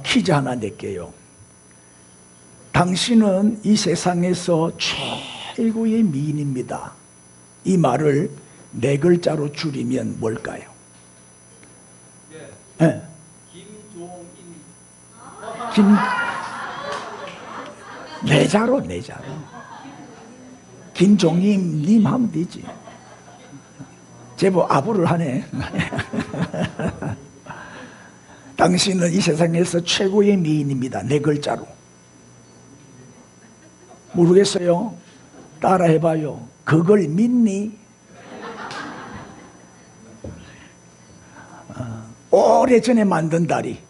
퀴즈 하나 낼게요. 당신은 이 세상에서 최고의 미인입니다. 이 말을 4글자로 줄이면 뭘까요? 네. 내자로 김종임님 하면 되지. 제법 아부를 하네. 당신은 이 세상에서 최고의 미인입니다. 4글자로. 모르겠어요? 따라해봐요. 그걸 믿니? 오래전에 만든 다리.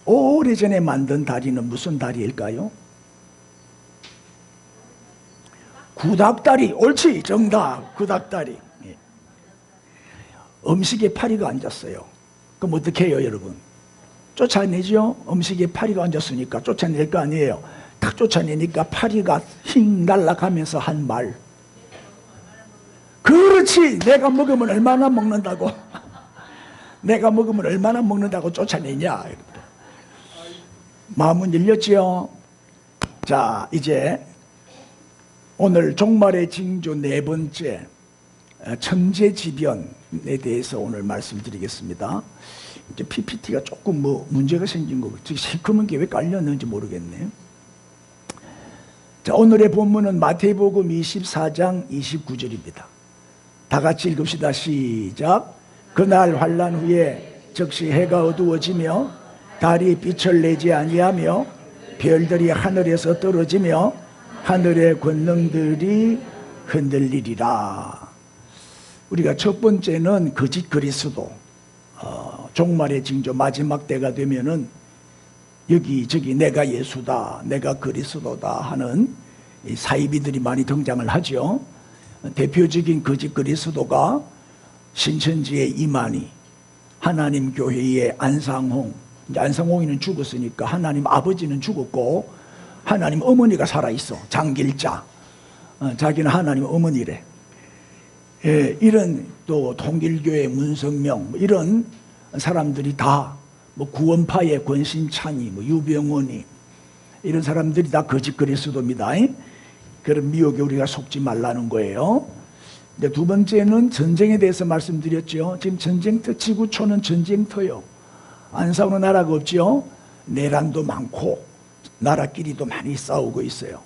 오래전에 만든 다리는 무슨 다리일까요? 구닥다리. 옳지, 정답. 구닥다리. 음식에 파리가 앉았어요. 그럼 어떻게 해요, 여러분? 쫓아내죠? 음식에 파리가 앉았으니까 쫓아낼 거 아니에요. 딱 쫓아내니까 파리가 휙 날아가면서 한 말. 그렇지! 내가 먹으면 얼마나 먹는다고. 내가 먹으면 얼마나 먹는다고 쫓아내냐. 마음은 열렸지요? 자, 이제 오늘 종말의 징조 4번째 천재지변에 대해서 오늘 말씀드리겠습니다. 이제 PPT가 조금 문제가 생긴 거, 시커먼 게 왜 깔렸는지 모르겠네요. 자, 오늘의 본문은 마태복음 24장 29절입니다. 다 같이 읽읍시다. 시작. 그날 환난 후에 즉시 해가 어두워지며 달이 빛을 내지 아니하며 별들이 하늘에서 떨어지며 하늘의 권능들이 흔들리리라. 우리가 첫 번째는 거짓 그리스도, 종말의 징조 마지막 때가 되면은 여기저기 내가 예수다, 내가 그리스도다 하는 사이비들이 많이 등장을 하죠. 대표적인 거짓 그리스도가 신천지의 이만희, 하나님 교회의 안상홍. 이제 안상홍이는 죽었으니까 하나님 아버지는 죽었고 하나님 어머니가 살아있어. 장길자. 자기는 하나님 어머니래. 이런 또 통일교회 문성명 이런 사람들이 다 구원파의 권신찬이 유병원이 이런 사람들이 다 거짓 그리스도입니다. 그런 미혹에 우리가 속지 말라는 거예요. 이제 두 번째는 전쟁에 대해서 말씀드렸죠. 지금 전쟁터, 지구촌은 전쟁터요. 안 싸우는 나라가 없죠. 내란도 많고 나라끼리도 많이 싸우고 있어요.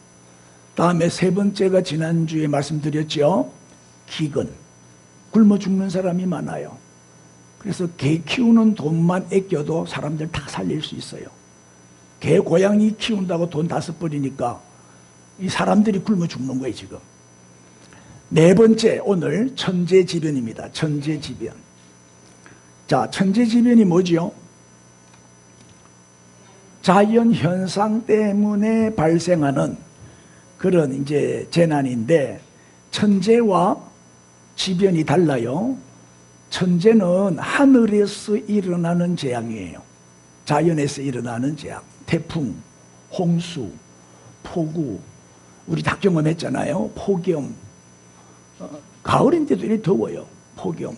다음에 세 번째가 지난주에 말씀드렸죠. 기근, 굶어 죽는 사람이 많아요. 그래서 개 키우는 돈만 아껴도 사람들 다 살릴 수 있어요. 개 고양이 키운다고 돈 5벌이니까 이 사람들이 굶어 죽는 거예요 지금. 네 번째, 오늘 천재지변입니다. 천재지변. 자, 천재지변이 뭐죠? 자연현상 때문에 발생하는 그런 이제 재난인데, 천재와 지변이 달라요. 천재는 하늘에서 일어나는 재앙이에요. 자연에서 일어나는 재앙. 태풍, 홍수, 폭우. 우리 다 경험했잖아요. 폭염. 가을인데도 이렇게 더워요. 폭염.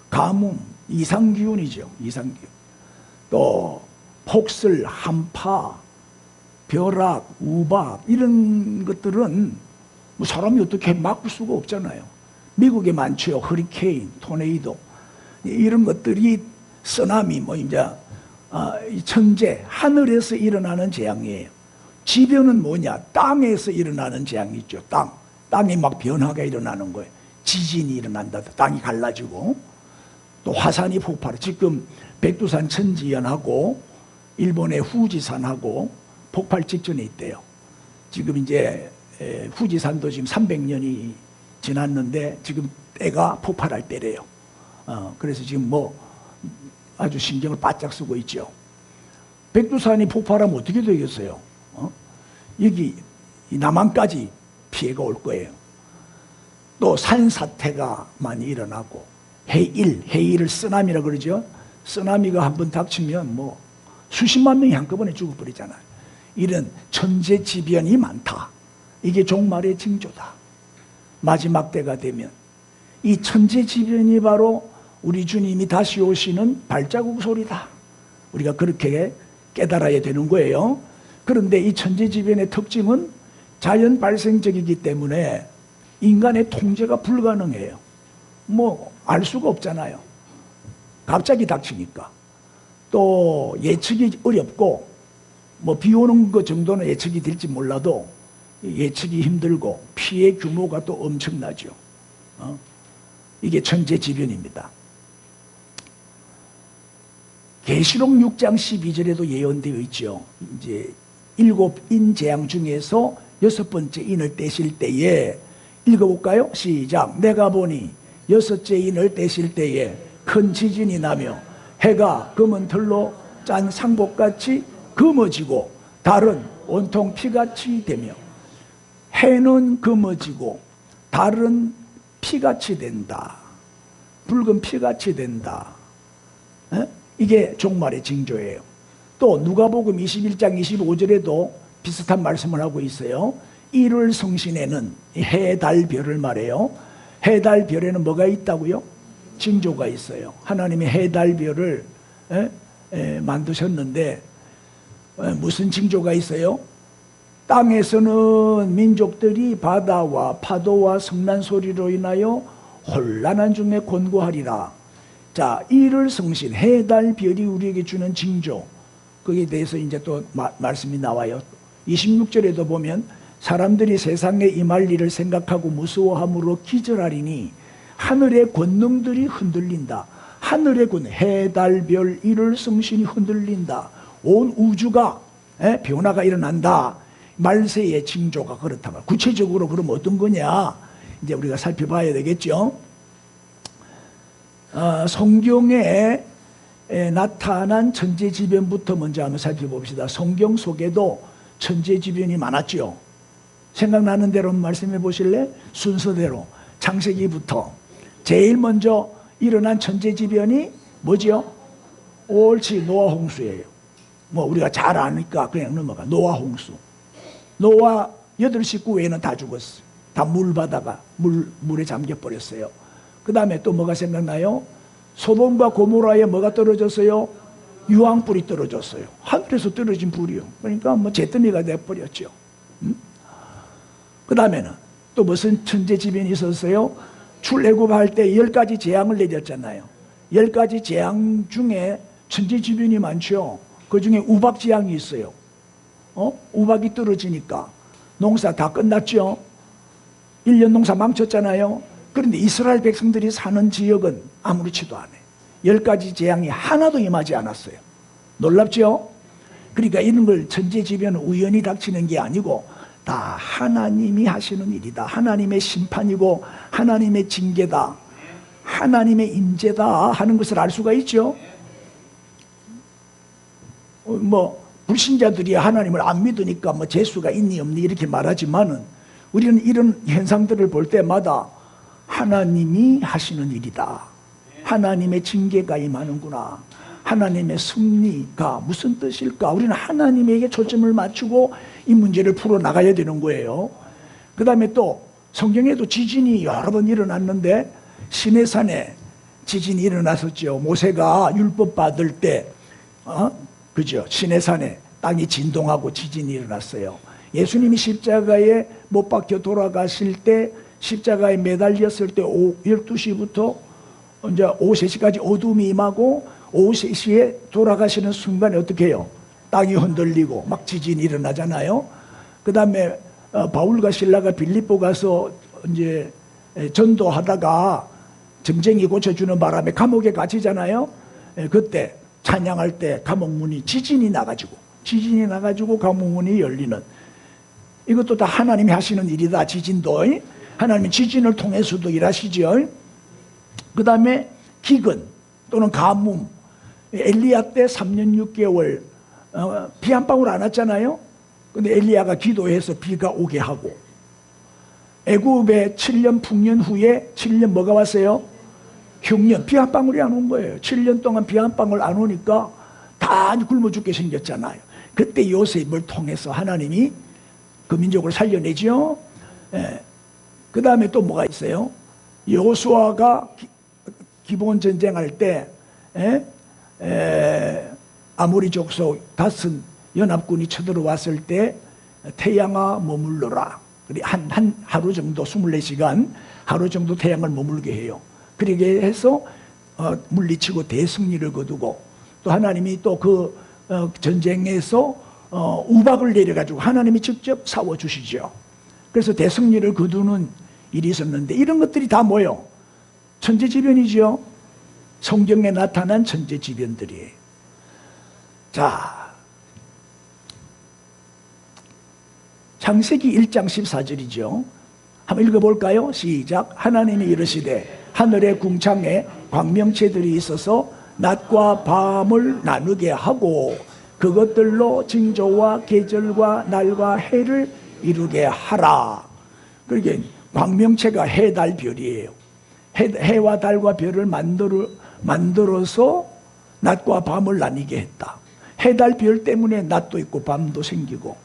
가뭄. 이상기온이죠. 이상기온. 또 폭설, 한파, 벼락, 우박 이런 것들은 뭐 사람이 어떻게 막을 수가 없잖아요. 미국에 많죠. 허리케인, 토네이도 이런 것들이 쓰나미 이제 천재, 하늘에서 일어나는 재앙이에요. 지변은 뭐냐? 땅에서 일어나는 재앙이 있죠. 땅이 막 변화가 일어나는 거예요. 지진이 일어난다. 땅이 갈라지고 또 화산이 폭발해. 지금 백두산 천지연하고 일본의 후지산하고 폭발 직전에 있대요. 지금 이제 후지산도 지금 300년이 지났는데 지금 때가 폭발할 때래요. 그래서 지금 아주 신경을 바짝 쓰고 있죠. 백두산이 폭발하면 어떻게 되겠어요? 여기 남한까지 피해가 올 거예요. 또 산사태가 많이 일어나고 해일을 쓰나미라고 그러죠. 쓰나미가 한번 닥치면 수십만 명이 한꺼번에 죽어버리잖아요. 이런 천재지변이 많다. 이게 종말의 징조다. 마지막 때가 되면 이 천재지변이 바로 우리 주님이 다시 오시는 발자국 소리다. 우리가 그렇게 깨달아야 되는 거예요. 그런데 이 천재지변의 특징은 자연 발생적이기 때문에 인간의 통제가 불가능해요. 뭐 알 수가 없잖아요. 갑자기 닥치니까. 또 예측이 어렵고 뭐 비 오는 것 정도는 예측이 될지 몰라도 예측이 힘들고 피해 규모가 또 엄청나죠. 이게 천재지변입니다. 계시록 6장 12절에도 예언되어 있죠. 이제 7인 재앙 중에서 6번째 인을 떼실 때에 읽어볼까요? 시작. 내가 보니 6째 인을 떼실 때에 큰 지진이 나며 해가 검은 털로 짠 상복같이 검어지고 달은 온통 피같이 되며 해는 검어지고 달은 피같이 된다. 붉은 피같이 된다. 이게 종말의 징조예요. 또 누가복음 21장 25절에도 비슷한 말씀을 하고 있어요. 1월 성신에는 해, 달, 별을 말해요. 해, 달, 별에는 뭐가 있다고요? 징조가 있어요. 하나님이 해, 달, 별을 만드셨는데 무슨 징조가 있어요? 땅에서는 민족들이 바다와 파도와 성난 소리로 인하여 혼란한 중에 곤고하리라. 자, 1월 성신, 해, 달, 별이 우리에게 주는 징조, 거기에 대해서 이제 또 말씀이 나와요. 26절에도 보면 사람들이 세상에 임할 일을 생각하고 무서워함으로 기절하리니 하늘의 권능들이 흔들린다. 하늘의 권, 해, 달, 별, 1월 성신이 흔들린다. 온 우주가 변화가 일어난다. 말세의 징조가 그렇다고. 구체적으로 그럼 어떤 거냐? 이제 우리가 살펴봐야 되겠죠. 성경에 나타난 천재지변부터 먼저 한번 살펴봅시다. 성경 속에도 천재지변이 많았죠. 생각나는 대로 말씀해 보실래? 순서대로 창세기부터 제일 먼저 일어난 천재지변이 뭐지요? 옳지, 노아 홍수예요. 뭐 우리가 잘 아니까 그냥 넘어가. 노아 홍수. 노아 8식구 외에는 다 죽었어요. 다 물바다가 물에 잠겨버렸어요. 그 다음에 또 뭐가 생각나요? 소돔과 고모라에 뭐가 떨어졌어요? 유황불이 떨어졌어요. 하늘에서 떨어진 불이요. 그러니까 뭐 잿더미가 돼버렸죠. 그 다음에는 또 무슨 천재지변이 있었어요? 출애굽할 때 10가지 재앙을 내렸잖아요. 10가지 재앙 중에 천재지변이 많죠. 그 중에 우박재앙이 있어요. 우박이 떨어지니까 농사 다 끝났죠. 1년 농사 망쳤잖아요. 그런데 이스라엘 백성들이 사는 지역은 아무렇지도 않아요. 10가지 재앙이 하나도 임하지 않았어요. 놀랍죠? 그러니까 이런 걸 천재지변은 우연히 닥치는 게 아니고 다 하나님이 하시는 일이다. 하나님의 심판이고 하나님의 징계다. 하나님의 임재다 하는 것을 알 수가 있죠. 뭐 불신자들이 하나님을 안 믿으니까 뭐 재수가 있니 없니 이렇게 말하지만은 우리는 이런 현상들을 볼 때마다 하나님이 하시는 일이다. 하나님의 징계가 임하는구나. 하나님의 승리가 무슨 뜻일까? 우리는 하나님에게 초점을 맞추고 이 문제를 풀어나가야 되는 거예요. 그 다음에 또 성경에도 지진이 여러 번 일어났는데 시내산에 지진이 일어났었죠. 모세가 율법 받을 때 그죠? 시내산에 땅이 진동하고 지진이 일어났어요. 예수님이 십자가에 못 박혀 돌아가실 때 십자가에 매달렸을 때 12시부터 이제 오후 3시까지 어둠이 임하고 오후 3시에 돌아가시는 순간에 어떻게 해요? 땅이 흔들리고 막 지진이 일어나잖아요. 그 다음에 바울과 실라가 빌립보 가서 이제 전도하다가 점쟁이 고쳐주는 바람에 감옥에 갇히잖아요. 그때 찬양할 때 감옥문이 지진이 나가지고 감옥문이 열리는, 이것도 다 하나님이 하시는 일이다. 지진도 하나님이 지진을 통해서도 일하시죠. 그 다음에 기근 또는 가뭄, 엘리야 때 3년 6개월 비 한 방울 안 왔잖아요. 근데 엘리야가 기도해서 비가 오게 하고, 애굽에 7년 풍년 후에 7년 뭐가 왔어요? 흉년, 비 한 방울이 안 온 거예요. 7년 동안 비 한 방울 안 오니까 다 굶어 죽게 생겼잖아요. 그때 요셉을 통해서 하나님이 그 민족을 살려내죠. 그 다음에 또 뭐가 있어요? 여호수아가 기본 전쟁할 때 아모리 족속 다섯 연합군이 쳐들어왔을 때 태양아 머물러라. 하루 정도 24시간 하루 정도 태양을 머물게 해요. 그렇게 해서 물리치고 대승리를 거두고 또 하나님이 또 그 전쟁에서 우박을 내려가지고 하나님이 직접 싸워주시죠. 그래서 대승리를 거두는 일이 있었는데 이런 것들이 다 뭐예요? 천재지변이죠. 성경에 나타난 천재지변들이에요. 자, 창세기 1장 14절이죠. 한번 읽어볼까요? 시작. 하나님이 이르시되 하늘의 궁창에 광명체들이 있어서 낮과 밤을 나누게 하고 그것들로 징조와 계절과 날과 해를 이루게 하라. 그러니까 광명체가 해, 달, 별이에요. 해와 달과 별을 만들어서 낮과 밤을 나뉘게 했다. 해, 달, 별 때문에 낮도 있고 밤도 생기고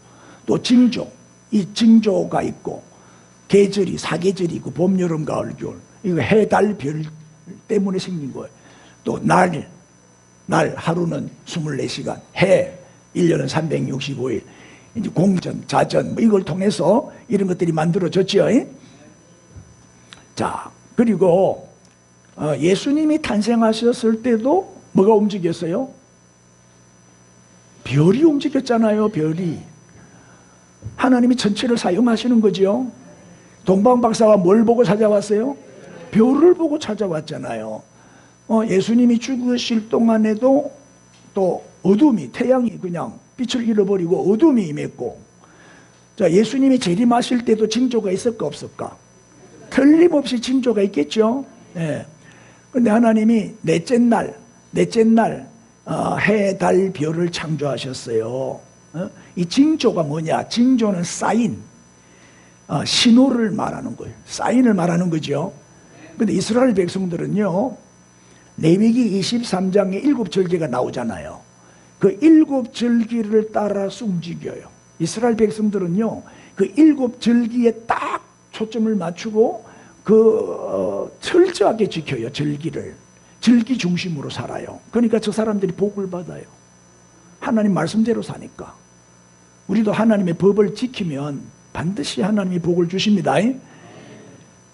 또 징조, 이 징조가 있고 계절이 사계절이 있고 봄, 여름, 가을, 겨울 이거 해, 달, 별 때문에 생긴 거예요. 또 날 하루는 24시간, 해 1년은 365일 이제 공전, 자전 이걸 통해서 이런 것들이 만들어졌죠. 자, 그리고 예수님이 탄생하셨을 때도 뭐가 움직였어요? 별이 움직였잖아요. 별이. 하나님이 전체를 사용하시는 거죠. 동방박사가 뭘 보고 찾아왔어요? 별을 보고 찾아왔잖아요. 예수님이 죽으실 동안에도 또 어둠이, 태양이 그냥 빛을 잃어버리고 어둠이 임했고, 자, 예수님이 재림하실 때도 징조가 있을까 없을까? 틀림없이 징조가 있겠죠. 예. 근데 하나님이 넷째 날 해, 달, 별을 창조하셨어요. 이 징조가 뭐냐? 징조는 사인, 신호를 말하는 거예요. 사인을 말하는 거죠. 근데 이스라엘 백성들은요, 레위기 23장에 7절기가 나오잖아요. 그 7절기를 따라서 움직여요. 이스라엘 백성들은요, 그 7절기에 딱 초점을 맞추고 철저하게 지켜요. 절기 중심으로 살아요. 그러니까 저 사람들이 복을 받아요. 하나님 말씀대로 사니까. 우리도 하나님의 법을 지키면 반드시 하나님이 복을 주십니다.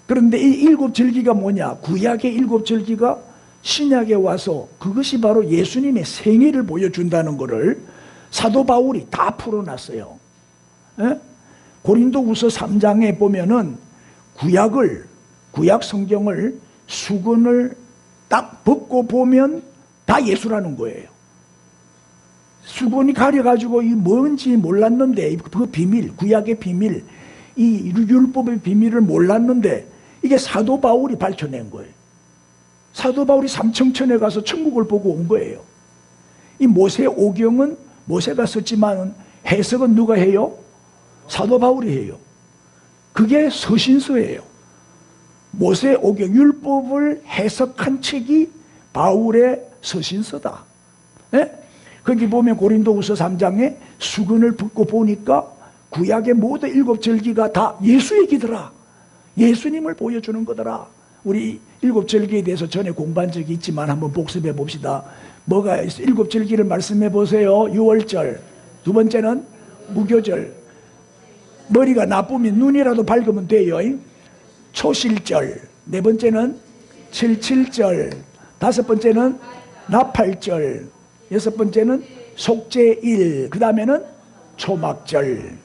그런데 이 7절기가 뭐냐? 구약의 7절기가 신약에 와서 그것이 바로 예수님의 생애를 보여준다는 것을 사도 바울이 다 풀어놨어요. 고린도후서 3장에 보면은 구약 성경을 수건을 딱 벗고 보면 다 예수라는 거예요. 수건이 가려가지고 이 뭔지 몰랐는데 그 비밀, 구약의 비밀, 이 율법의 비밀을 몰랐는데 이게 사도 바울이 밝혀낸 거예요. 사도 바울이 삼청천에 가서 천국을 보고 온 거예요. 이 모세 오경은 모세가 썼지만 해석은 누가 해요? 사도 바울이 해요. 그게 서신서예요. 모세 오경 율법을 해석한 책이 바울의 서신서다. 네? 거기 보면 고린도후서 3장에 수건을 벗고 보니까 구약의 모든 7절기가 다 예수 얘기더라. 예수님을 보여주는 거더라. 우리 7절기에 대해서 전에 공부한 적이 있지만 한번 복습해 봅시다. 뭐가 7절기를 말씀해 보세요. 유월절, 두 번째는 무교절, 머리가 나쁘면 눈이라도 밝으면 돼요. 초실절, 네 번째는 칠칠절, 다섯 번째는 나팔절, 여섯 번째는 속죄일, 그 다음에는 초막절.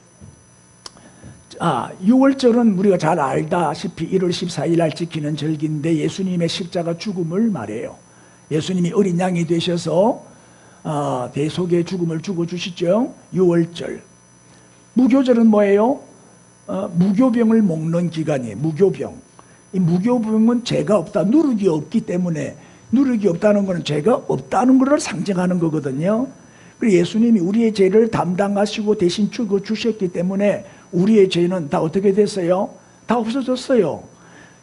6월절은 우리가 잘 알다시피 1월 14일 날 지키는 절기인데 예수님의 십자가 죽음을 말해요. 예수님이 어린 양이 되셔서 대속의 죽음을 죽어주시죠. 6월절. 무교절은 뭐예요? 무교병을 먹는 기간이에요. 무교병. 이 무교병은 죄가 없다. 누룩이 없기 때문에, 누룩이 없다는 것은 죄가 없다는 것을 상징하는 거거든요. 그리고 예수님이 우리의 죄를 담당하시고 대신 죽어주셨기 때문에 우리의 죄는 다 어떻게 됐어요? 다 없어졌어요.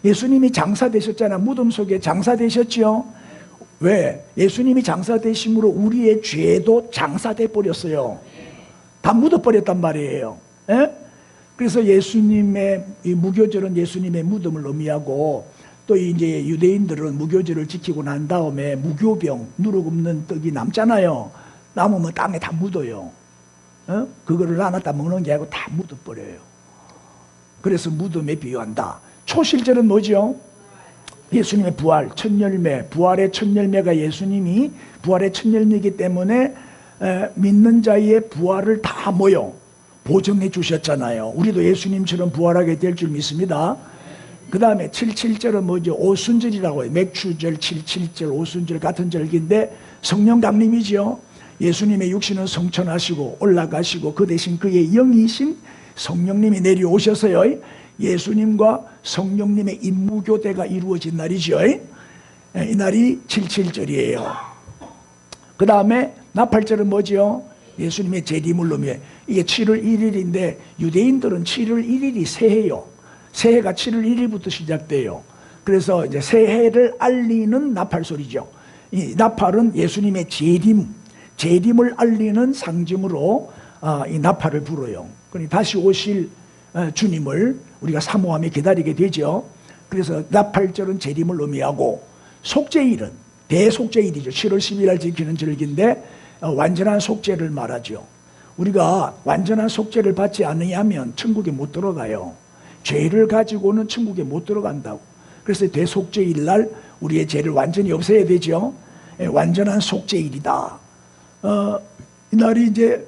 예수님이 장사되셨잖아요. 무덤 속에 장사되셨죠. 왜? 예수님이 장사되심으로 우리의 죄도 장사돼 버렸어요. 다 묻어버렸단 말이에요. 에? 그래서 예수님의 이 무교절은 예수님의 무덤을 의미하고, 또 이제 유대인들은 무교절을 지키고 난 다음에 무교병, 누룩 없는 떡이 남잖아요. 남으면 땅에 다 묻어요. 그거를 나눴다 먹는 게 아니고 다 묻어버려요. 그래서 무덤에 비유한다. 초실절은 뭐죠? 예수님의 부활, 첫 열매, 부활의 첫 열매가 예수님이 부활의 첫 열매이기 때문에 믿는 자의 부활을 다 모여 보증해 주셨잖아요. 우리도 예수님처럼 부활하게 될 줄 믿습니다. 그 다음에 77절은 뭐죠? 오순절이라고 해요. 맥추절, 77절, 오순절 같은 절기인데 성령 강림이죠. 예수님의 육신은 성천하시고 올라가시고 그 대신 그의 영이신 성령님이 내려오셔서요, 예수님과 성령님의 임무교대가 이루어진 날이죠. 이 날이 77절이에요. 그 다음에 나팔절은 뭐죠? 예수님의 재림을 이게 7월 1일인데 유대인들은 7월 1일이 새해요. 새해가 7월 1일부터 시작돼요. 그래서 이제 새해를 알리는 나팔 소리죠. 이 나팔은 예수님의 재림을 알리는 상징으로 이 나팔을 불어요. 그러니 다시 오실 주님을 우리가 사모하며 기다리게 되죠. 그래서 나팔절은 재림을 의미하고, 속죄일은 대속죄일이죠. 7월 10일 날 지키는 절기인데 완전한 속죄를 말하죠. 우리가 완전한 속죄를 받지 않으면 천국에 못 들어가요. 죄를 가지고는 천국에 못 들어간다고. 그래서 대속죄일 날 우리의 죄를 완전히 없애야 되죠. 완전한 속죄일이다. 이날이 이제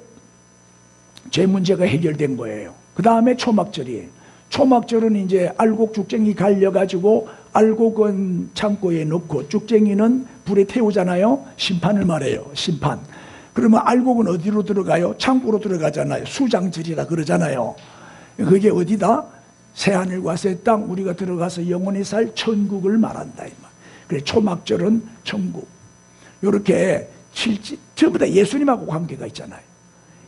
죄 문제가 해결된 거예요. 그 다음에 초막절이에요. 초막절은 이제 알곡 죽쟁이 갈려가지고 알곡은 창고에 넣고 죽쟁이는 불에 태우잖아요. 심판을 말해요. 심판. 그러면 알곡은 어디로 들어가요? 창고로 들어가잖아요. 수장절이라 그러잖아요. 그게 어디다? 새하늘과 새 땅, 우리가 들어가서 영원히 살 천국을 말한다. 그래, 초막절은 천국. 이렇게 전부 다 예수님하고 관계가 있잖아요.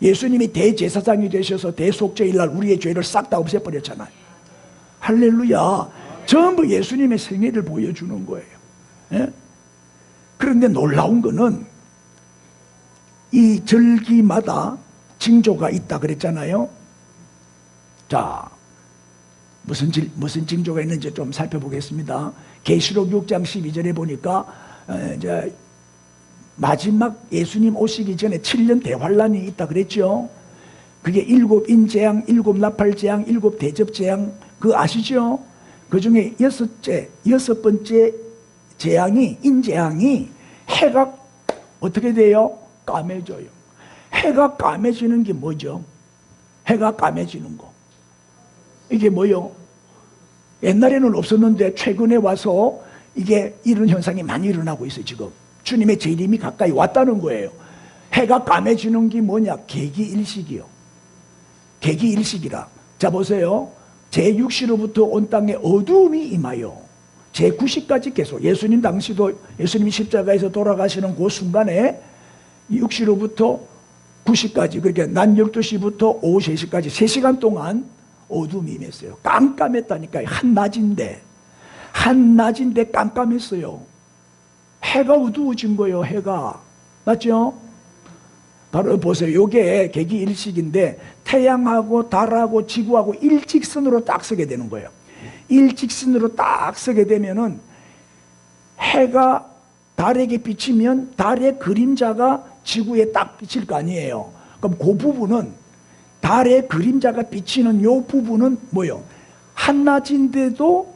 예수님이 대제사장이 되셔서 대속죄일 날 우리의 죄를 싹 다 없애버렸잖아요. 할렐루야. 전부 예수님의 생애를 보여주는 거예요. 예? 그런데 놀라운 거는 이 절기마다 징조가 있다 그랬잖아요. 자, 무슨 징조가 있는지 좀 살펴보겠습니다. 계시록 6장 12절에 보니까 이제 마지막 예수님 오시기 전에 7년 대환란이 있다 그랬죠. 그게 7 인재앙, 7 나팔재앙, 7 대접재앙, 그거 아시죠? 그 중에 여섯 번째 재앙이, 인재앙이 해가 어떻게 돼요? 까매져요. 해가 까매지는 게 뭐죠? 해가 까매지는 거. 이게 뭐요? 옛날에는 없었는데 최근에 와서 이게 이런 현상이 많이 일어나고 있어요. 지금 주님의 재림이 가까이 왔다는 거예요. 해가 까매지는 게 뭐냐? 계기일식이요. 계기일식이라. 자 보세요. 제6시로부터 온 땅에 어두움이 임하여 제9시까지 계속, 예수님 당시도 예수님이 십자가에서 돌아가시는 그 순간에 6시로부터 9시까지, 그러니까 낮 12시부터 오후 3시까지 3시간 동안 어둠이 임했어요. 깜깜했다니까요. 한낮인데 깜깜했어요. 해가 어두워진 거예요. 해가. 맞죠? 바로 보세요. 이게 계기일식인데 태양하고 달하고 지구하고 일직선으로 딱 서게 되는 거예요. 일직선으로 딱 서게 되면은 해가 달에게 비치면 달의 그림자가 지구에 딱 비칠 거 아니에요. 그럼 그 부분은, 달의 그림자가 비치는 요 부분은 뭐예요? 한낮인데도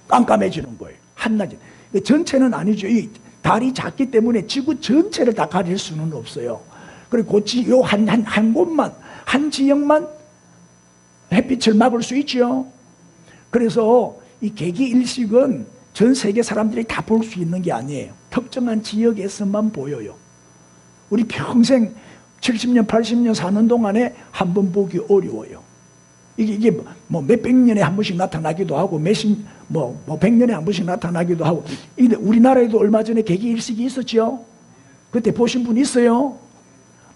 깜깜해지는 거예요. 한낮인. 전체는 아니죠. 이 달이 작기 때문에 지구 전체를 다 가릴 수는 없어요. 그리고 요 한 곳만, 한 지역만 햇빛을 막을 수 있죠. 그래서 이 계기일식은 전 세계 사람들이 다 볼 수 있는 게 아니에요. 특정한 지역에서만 보여요. 우리 평생 70년, 80년 사는 동안에 한 번 보기 어려워요. 이게 뭐 몇백 년에 한 번씩 나타나기도 하고, 뭐 100년에 한 번씩 나타나기도 하고. 우리나라에도 얼마 전에 계기일식이 있었죠. 그때 보신 분 있어요?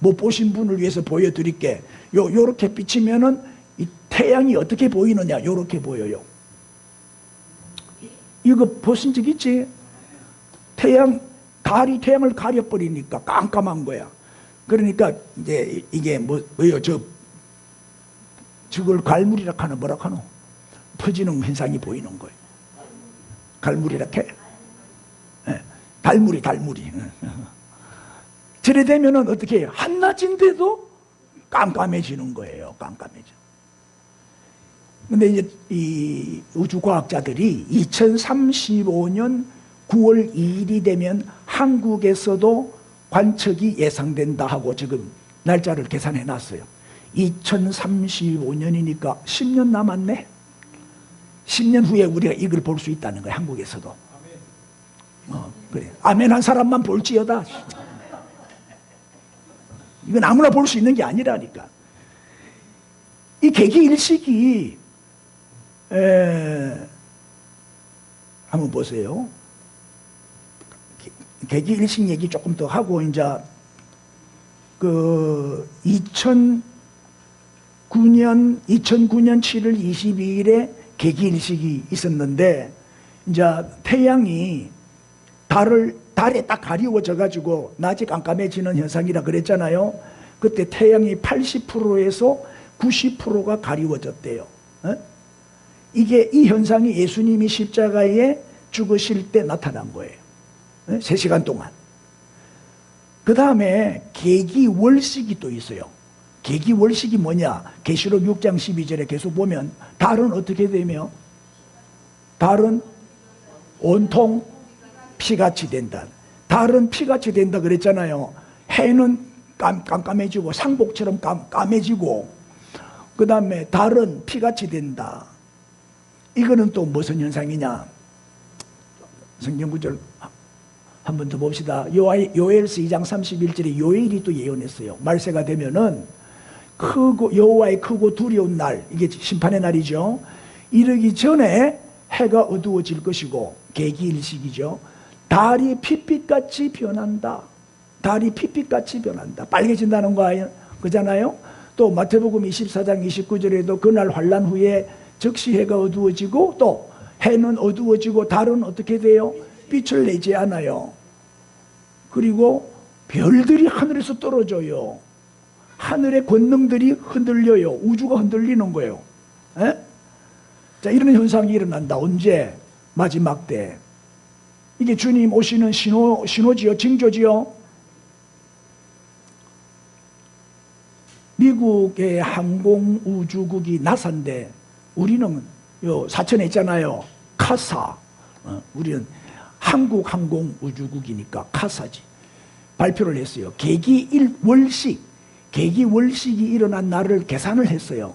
못 보신 분을 위해서 보여드릴게. 요렇게 비치면은 이 태양이 어떻게 보이느냐, 요렇게 보여요. 이거 보신 적 있지? 달이 태양을 가려버리니까 깜깜한 거야. 그러니까 이제 이게 뭐요? 저걸 갈무리라 하나 뭐라 하노? 퍼지는 현상이 보이는 거예요. 갈무리라 해? 네. 달무리. 저래 되면은 어떻게 해요? 한낮인데도 깜깜해지는 거예요. 깜깜해져. 근데 이제 이 우주과학자들이 2035년 9월 2일이 되면 한국에서도 관측이 예상된다 하고 지금 날짜를 계산해 놨어요. 2035년이니까 10년 남았네? 10년 후에 우리가 이걸 볼 수 있다는 거예요. 한국에서도. 그래. 아멘 한 사람만 볼지어다. 이건 아무나 볼 수 있는 게 아니라니까. 이 개기일식이 한번 보세요. 개기일식 얘기 조금 더 하고 이제 그 2009년 7월 22일에 개기일식이 있었는데 이제 태양이 달에 딱 가리워져 가지고 낮이 깜깜해지는 현상이라 그랬잖아요. 그때 태양이 80%에서 90%가 가리워졌대요. 이게 이 현상이 예수님이 십자가에 죽으실 때 나타난 거예요. 3시간 동안. 그 다음에 개기월식이 또 있어요. 개기월식이 뭐냐? 계시록 6장 12절에 계속 보면 달은 어떻게 되며? 달은 온통 피같이 된다. 달은 피같이 된다 그랬잖아요. 해는 깜깜해지고 상복처럼 까매지고, 그 다음에 달은 피같이 된다. 이거는 또 무슨 현상이냐? 성경 구절 한 번 더 봅시다. 요엘서 2장 31절에 요엘이 또 예언했어요. 말세가 되면은 여호와의 크고 두려운 날, 이게 심판의 날이죠. 이르기 전에 해가 어두워질 것이고, 개기일식이죠. 달이 핏빛같이 변한다. 달이 핏빛같이 변한다. 빨개진다는 거 그잖아요. 또 마태복음 24장 29절에도 그날 환난 후에 즉시 해가 어두워지고 또 해는 어두워지고 달은 어떻게 돼요? 빛을 내지 않아요. 그리고 별들이 하늘에서 떨어져요. 하늘의 권능들이 흔들려요. 우주가 흔들리는 거예요. 에? 자, 이런 현상이 일어난다. 언제? 마지막 때. 이게 주님 오시는 신호지요, 징조지요. 미국의 항공우주국이 나사인데 우리는 요 사천에 있잖아요. 카사. 우리는 한국항공우주국이니까 카사지. 발표를 했어요. 개기월식이 일어난 날을 계산을 했어요.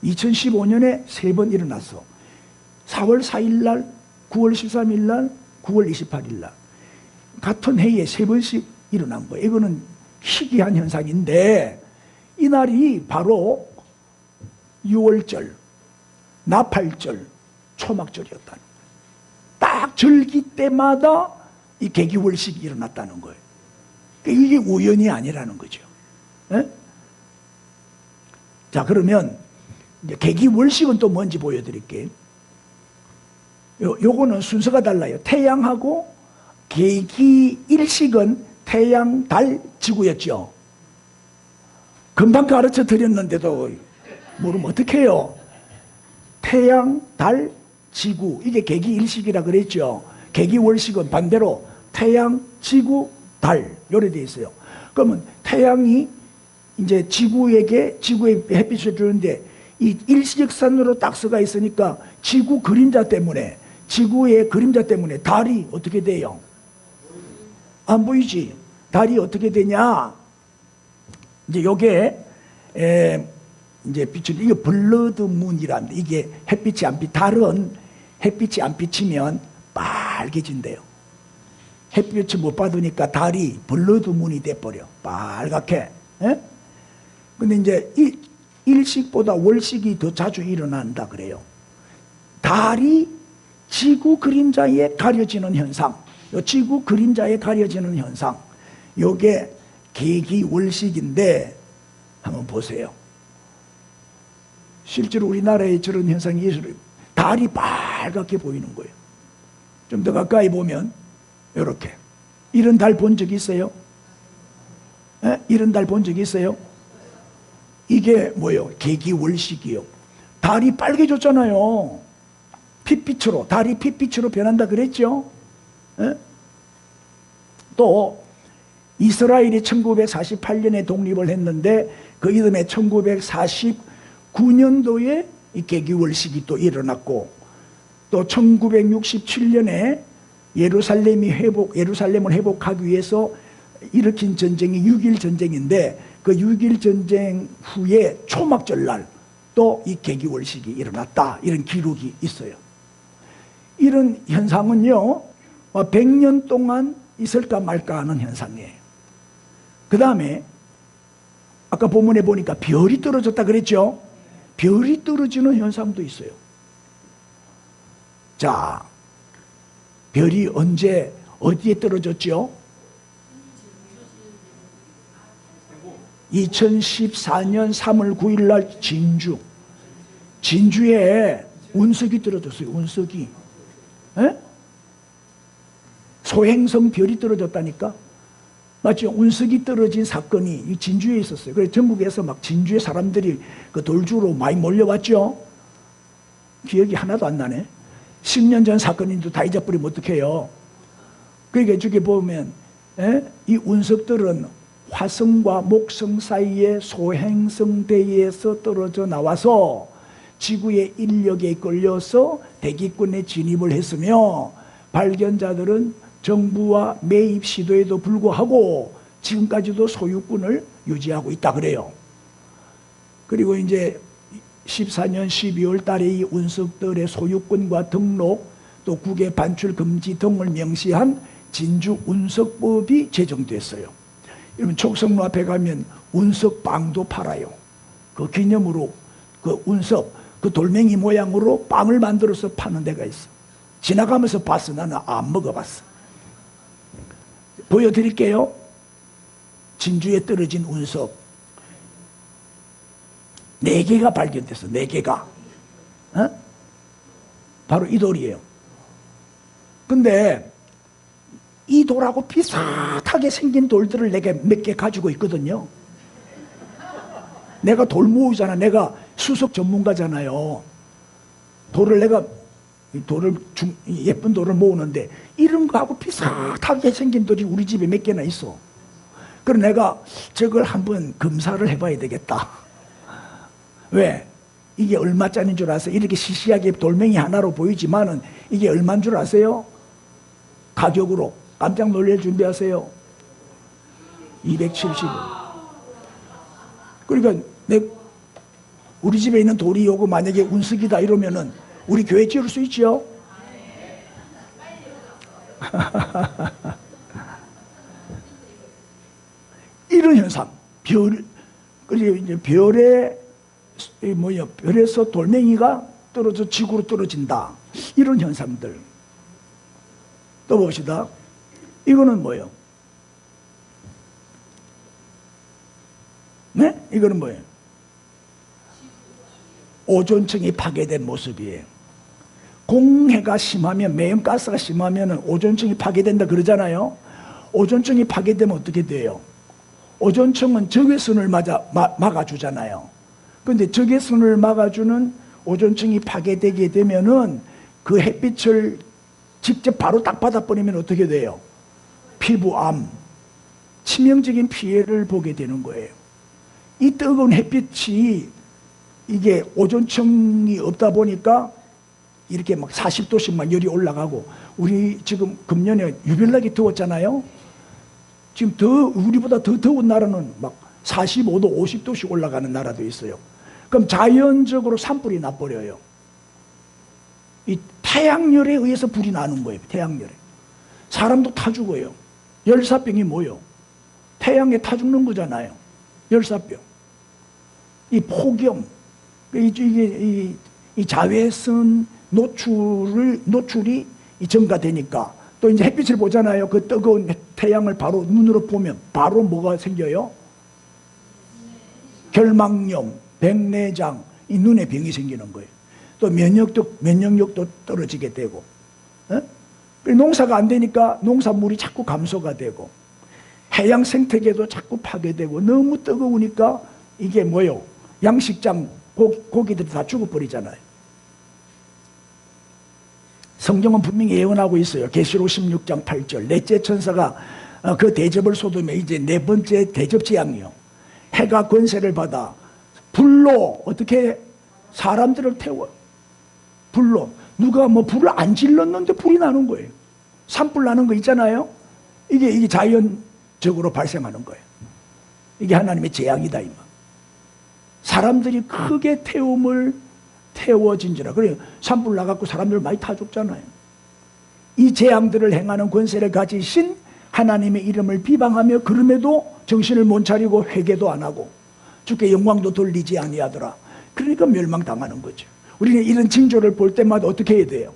2015년에 3번 일어났어. 4월 4일 날, 9월 13일 날, 9월 28일 날. 같은 해에 3번씩 일어난 거예요. 이거는 희귀한 현상인데 이 날이 바로 6월절, 나팔절, 초막절이었다는 거예요. 딱 절기 때마다 이 개기월식이 일어났다는 거예요. 이게 우연이 아니라는 거죠. 에? 자, 그러면 이제 개기월식은 또 뭔지 보여드릴게요. 요거는 순서가 달라요. 태양하고 개기일식은 태양, 달, 지구였죠. 금방 가르쳐 드렸는데도 모르면 어떡해요? 태양, 달, 지구, 이게 개기일식이라 그랬죠. 개기월식은 반대로 태양, 지구, 달 요래 돼 있어요. 그러면 태양이 이제 지구에 햇빛을 주는데 이 일시적선으로 딱 서가 있으니까 지구 그림자 때문에, 지구의 그림자 때문에 달이 어떻게 돼요? 안 보이지? 달이 어떻게 되냐? 이제 요게 이제 빛을, 이게 블러드문이랍니다. 이게 햇빛이 안 달은 햇빛이 안 비치면 빨개진대요. 햇빛을 못 받으니까 달이 블러드문이 돼버려. 빨갛게. 에? 근데 이제 일식보다 월식이 더 자주 일어난다 그래요. 달이 지구 그림자에 가려지는 현상, 요 지구 그림자에 가려지는 현상, 요게 개기월식인데 한번 보세요. 실제로 우리나라에 저런 현상이 있어요. 달이 빨갛게 보이는 거예요. 좀 더 가까이 보면 이렇게. 이런 달 본 적 있어요? 에? 이런 달 본 적 있어요? 이게 뭐예요? 개기월식이요. 달이 빨개졌잖아요. 핏빛으로, 달이 핏빛으로 변한다 그랬죠? 에? 또 이스라엘이 1948년에 독립을 했는데 그 이듬해 1949년도에 이 개기월식이 또 일어났고, 또 1967년에 예루살렘을 회복하기 위해서 일으킨 전쟁이 6.1 전쟁인데, 그 6.1 전쟁 후에 초막절날 또 이 개기월식이 일어났다, 이런 기록이 있어요. 이런 현상은요 100년 동안 있을까 말까 하는 현상이에요. 그 다음에 아까 본문에 보니까 별이 떨어졌다 그랬죠. 별이 떨어지는 현상도 있어요. 자, 별이 언제 어디에 떨어졌죠? 2014년 3월 9일 날 진주에 운석이 떨어졌어요. 운석이. 에? 소행성 별이 떨어졌다니까. 맞죠? 운석이 떨어진 사건이 진주에 있었어요. 그래서 전국에서 막 진주에 사람들이 그 돌주로 많이 몰려왔죠. 기억이 하나도 안 나네. 10년 전 사건인데 다 잊어버리면 어떡해요. 그러니까 저기 보면 이 운석들은 화성과 목성 사이에 소행성대에서 떨어져 나와서 지구의 인력에 끌려서 대기권에 진입을 했으며, 발견자들은 정부와 매입 시도에도 불구하고 지금까지도 소유권을 유지하고 있다 그래요. 그리고 이제 14년 12월 달에 이 운석들의 소유권과 등록, 또 국외 반출 금지 등을 명시한 진주 운석법이 제정됐어요. 여러분 촉성로 앞에 가면 운석빵도 팔아요. 그 기념으로 그 운석, 그 돌멩이 모양으로 빵을 만들어서 파는 데가 있어. 지나가면서 봤어. 나는 안 먹어봤어. 보여드릴게요. 진주에 떨어진 운석 4개가 발견됐어. 4개가. 바로 이 돌이에요. 근데 이 돌하고 비슷하게 생긴 돌들을 내가 몇 개 가지고 있거든요. 내가 돌 모으잖아. 내가 수석 전문가잖아요. 예쁜 돌을 모으는데 이런 거하고 비슷하게 생긴 돌이 우리 집에 몇 개나 있어. 그래서 내가 저걸 한번 검사를 해봐야 되겠다. 왜? 이게 얼마짜리인 줄 아세요? 이렇게 시시하게 돌멩이 하나로 보이지만은 이게 얼마인 줄 아세요? 가격으로 깜짝 놀랄 준비하세요. 270원. 그러니까 우리 집에 있는 돌이 요거 만약에 운석이다 이러면은 우리 교회 지을 수 있죠? 이런 현상, 그리고 이제 별에서 돌멩이가 떨어져 지구로 떨어진다. 이런 현상들. 또 봅시다. 이거는 뭐예요? 네? 이거는 뭐예요? 오존층이 파괴된 모습이에요. 공해가 심하면, 매연가스가 심하면 오존층이 파괴된다 그러잖아요. 오존층이 파괴되면 어떻게 돼요? 오존층은 적외선을 막아주잖아요. 그런데 적외선을 막아주는 오존층이 파괴되게 되면은 그 햇빛을 직접 바로 딱 받아버리면 어떻게 돼요? 피부암, 치명적인 피해를 보게 되는 거예요. 이 뜨거운 햇빛이 이게 오존층이 없다 보니까 이렇게 막 40도씩 막 열이 올라가고, 우리 지금 금년에 유별나게 더웠잖아요. 지금 우리보다 더 더운 나라는 막 45도, 50도씩 올라가는 나라도 있어요. 그럼 자연적으로 산불이 나버려요. 이 태양열에 의해서 불이 나는 거예요. 태양열에. 사람도 타 죽어요. 열사병이 뭐예요? 태양에 타 죽는 거잖아요. 열사병. 이 폭염, 이 자외선 노출이 증가되니까, 또 이제 햇빛을 보잖아요. 그 뜨거운 태양을 바로 눈으로 보면 바로 뭐가 생겨요? 결막염, 백내장, 이 눈에 병이 생기는 거예요. 또 면역력도 떨어지게 되고, 농사가 안 되니까 농산물이 자꾸 감소가 되고, 해양 생태계도 자꾸 파괴되고, 너무 뜨거우니까 이게 뭐요? 양식장 고기들이 다 죽어버리잖아요. 성경은 분명히 예언하고 있어요. 계시록 16장 8절. 넷째 천사가 그 대접을 쏟으면 이제 네 번째 대접 재앙이요. 해가 권세를 받아 불로 어떻게 사람들을 태워. 불로. 누가 뭐 불을 안 질렀는데 불이 나는 거예요. 산불 나는 거 있잖아요. 이게 자연적으로 발생하는 거예요. 이게 하나님의 재앙이다 이 말. 사람들이 크게 태워진지라. 그래 산불 나갖고 사람들 많이 타 죽잖아요. 이 재앙들을 행하는 권세를 가지신 하나님의 이름을 비방하며 그럼에도 정신을 못 차리고 회개도 안 하고 주께 영광도 돌리지 아니하더라. 그러니까 멸망당하는 거죠. 우리는 이런 징조를 볼 때마다 어떻게 해야 돼요?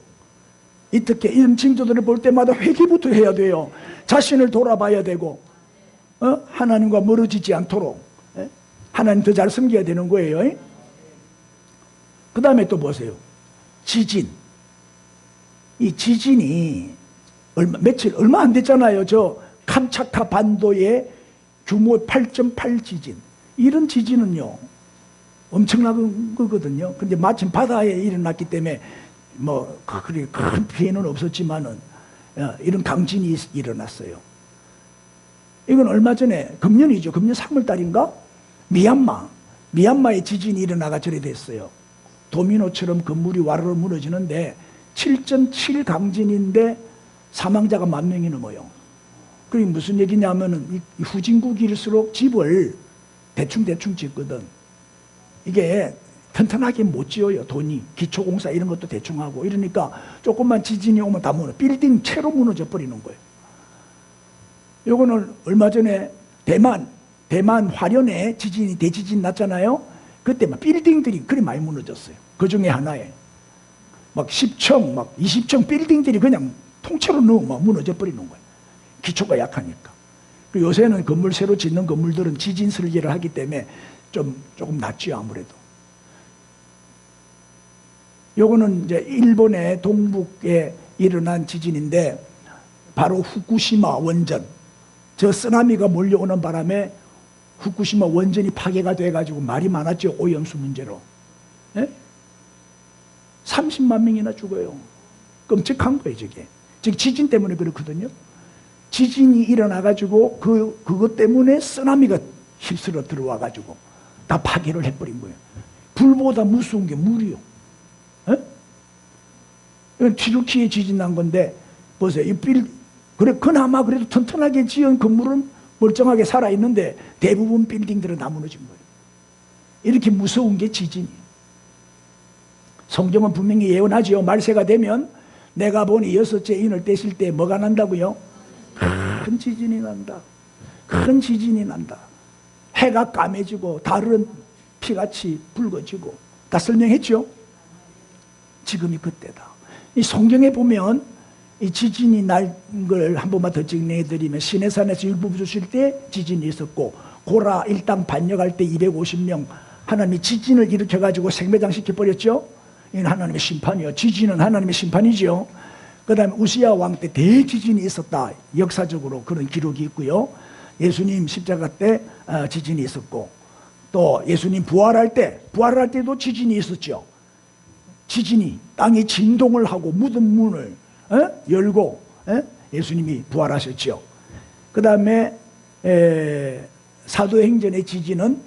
이런 징조들을 볼 때마다 회개부터 해야 돼요. 자신을 돌아봐야 되고 하나님과 멀어지지 않도록 하나님 더 잘 섬겨야 되는 거예요. 그 다음에 또 보세요. 지진. 이 지진이 얼마 안 됐잖아요. 저 캄차카 반도의 규모 8.8 지진. 이런 지진은요 엄청난 거거든요. 근데 마침 바다에 일어났기 때문에 뭐 그렇게 큰 피해는 없었지만은 이런 강진이 일어났어요. 이건 얼마 전에 금년이죠. 금년 3월달인가 미얀마의 지진이 일어나가 저래 됐어요. 도미노처럼 건물이 와르르 무너지는데 7.7 강진인데 사망자가 10,000명이 넘어요. 그게 무슨 얘기냐면은 이 후진국일수록 집을 대충 짓거든. 이게 튼튼하게 못 지어요. 돈이 기초공사 이런 것도 대충 하고 이러니까 조금만 지진이 오면 다 무너져. 빌딩 채로 무너져 버리는 거예요. 요거는 얼마 전에 대만 화련에 대지진 났잖아요. 그때 막 빌딩들이 그리 많이 무너졌어요. 그 중에 하나에 막 10층 막 20층 빌딩들이 그냥 통째로 막 무너져 버리는 거예요. 기초가 약하니까. 그리고 요새는 새로 짓는 건물들은 지진 설계를 하기 때문에 조금 낫지요, 아무래도. 요거는 이제 일본의 동북에 일어난 지진인데 바로 후쿠시마 원전. 저 쓰나미가 몰려오는 바람에 후쿠시마 원전이 파괴가 돼가지고 말이 많았죠. 오염수 문제로. 30만 명이나 죽어요. 끔찍한 거예요, 저게. 즉 지진 때문에 그렇거든요. 지진이 일어나가지고 그것 때문에 쓰나미가 휩쓸어 들어와가지고 다 파괴를 해버린 거예요. 불보다 무서운 게 물이요. 이건 튀르키예 지진 난 건데 보세요. 그나마 그래도 튼튼하게 지은 건물은 멀쩡하게 살아있는데 대부분 빌딩들은 다 무너진 거예요. 이렇게 무서운 게 지진이에요. 성경은 분명히 예언하지요. 말세가 되면 내가 보니 6째 인을 떼실 때 뭐가 난다고요? 큰 지진이 난다. 큰 지진이 난다. 해가 까매지고 달은 피같이 붉어지고 다 설명했죠. 지금이 그때다. 이 성경에 보면 이 지진이 날 걸 한 번만 더 정리해드리면 시내산에서 율법 주실 때 지진이 있었고 고라 일당 반역할 때 250명 하나님이 지진을 일으켜가지고 생매장시켜버렸죠. 이건 하나님의 심판이요. 지진은 하나님의 심판이죠. 그 다음에 우시야 왕 때 대지진이 있었다. 역사적으로 그런 기록이 있고요. 예수님 십자가 때 지진이 있었고 또 예수님 부활할 때도 지진이 있었죠. 지진이 땅이 진동을 하고 무덤 문을 열고 예수님이 부활하셨죠. 그 다음에 사도행전의 지진은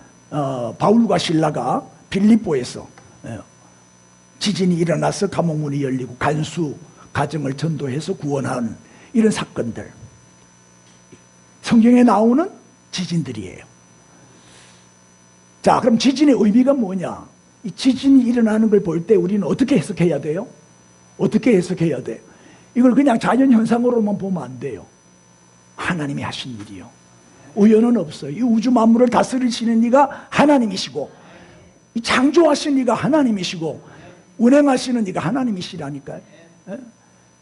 바울과 실라가 빌립보에서 지진이 일어나서 감옥문이 열리고 간수 가정을 전도해서 구원하는 이런 사건들, 성경에 나오는 지진들이에요. 자, 그럼 지진의 의미가 뭐냐? 이 지진이 일어나는 걸 볼 때 우리는 어떻게 해석해야 돼요? 어떻게 해석해야 돼? 이걸 그냥 자연현상으로만 보면 안 돼요. 하나님이 하신 일이요. 우연은 없어요. 이 우주 만물을 다스리시는 이가 하나님이시고 이 창조하신 이가 하나님이시고 운행하시는 이가 하나님이시라니까요.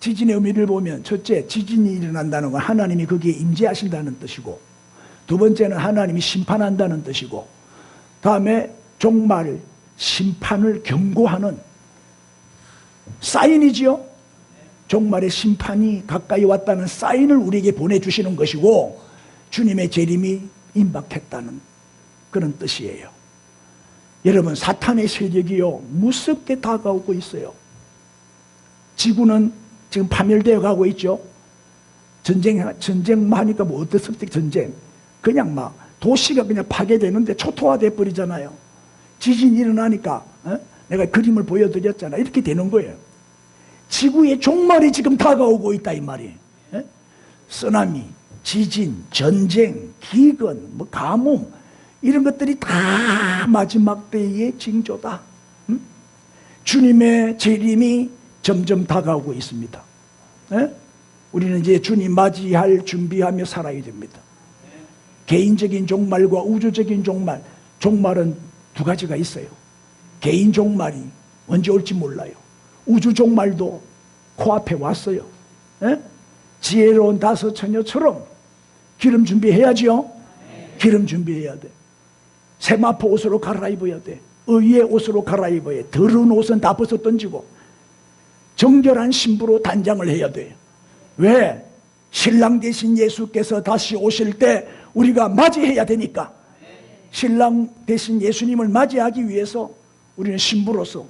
지진의 의미를 보면 첫째, 지진이 일어난다는 건 하나님이 거기에 임재하신다는 뜻이고 두 번째는 하나님이 심판한다는 뜻이고 다음에 종말 심판을 경고하는 사인이지요. 종말의 심판이 가까이 왔다는 사인을 우리에게 보내주시는 것이고 주님의 재림이 임박했다는 그런 뜻이에요. 여러분, 사탄의 세력이요 무섭게 다가오고 있어요. 지구는 지금 파멸되어 가고 있죠. 전쟁 하니까 뭐 어떻습니까? 전쟁. 그냥 막 도시가 그냥 파괴되는데 초토화돼 버리잖아요. 지진이 일어나니까 내가 그림을 보여드렸잖아. 이렇게 되는 거예요. 지구의 종말이 지금 다가오고 있다 이 말이에요. 쓰나미, 지진, 전쟁, 기근, 뭐 가뭄 이런 것들이 다 마지막 때의 징조다. 주님의 재림이 점점 다가오고 있습니다. 우리는 이제 주님 맞이할 준비하며 살아야 됩니다. 개인적인 종말과 우주적인 종말, 종말은 두 가지가 있어요. 개인 종말이 언제 올지 몰라요. 우주 종말도 코앞에 왔어요. 지혜로운 다섯 처녀처럼 기름 준비해야죠. 기름 준비해야 돼. 세마포 옷으로 갈아입어야 돼. 의의 옷으로 갈아입어야 돼. 더러운 옷은 다 벗어 던지고 정결한 신부로 단장을 해야 돼요. 왜? 신랑 대신 예수께서 다시 오실 때 우리가 맞이해야 되니까. 신랑 대신 예수님을 맞이하기 위해서 우리는 신부로서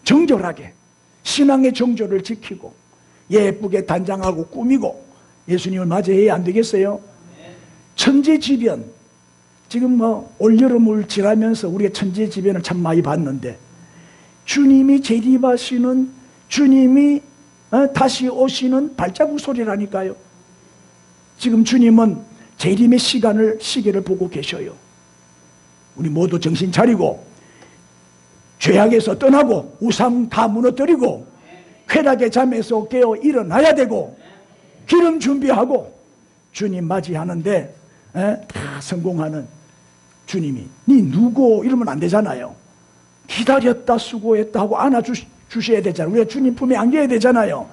정결하게 신앙의 정조를 지키고 예쁘게 단장하고 꾸미고 예수님을 맞이해야 안 되겠어요? 천재지변, 지금 뭐 올여름을 지나면서 우리가 천재지변을 참 많이 봤는데 주님이 재림하시는, 주님이 다시 오시는 발자국 소리라니까요. 지금 주님은 재림의 시계를 보고 계셔요. 우리 모두 정신 차리고 죄악에서 떠나고 우상 다 무너뜨리고 쾌락의 잠에서 깨어 일어나야 되고 기름 준비하고 주님 맞이하는데 다 성공하는 주님이 니 누구 이러면 안 되잖아요. 기다렸다 수고했다 하고 안아주셔야 되잖아요. 우리가 주님 품에 안겨야 되잖아요.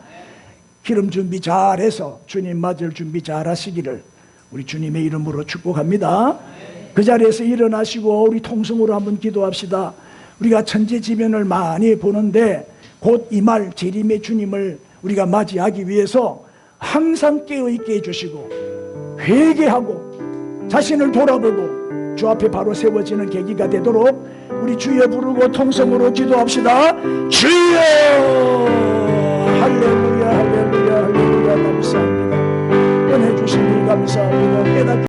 기름 준비 잘해서 주님 맞을 준비 잘하시기를 우리 주님의 이름으로 축복합니다. 그 자리에서 일어나시고 우리 통성으로 한번 기도합시다. 우리가 천재지변을 많이 보는데 곧 이 말 재림의 주님을 우리가 맞이하기 위해서 항상 깨어있게 해주시고 회개하고 자신을 돌아보고 주 앞에 바로 세워지는 계기가 되도록 우리 주여 부르고 통성으로 기도합시다. 주여 할렐루야 할렐루야 할렐루야 감사합니다. 은혜 주시니 감사합니다.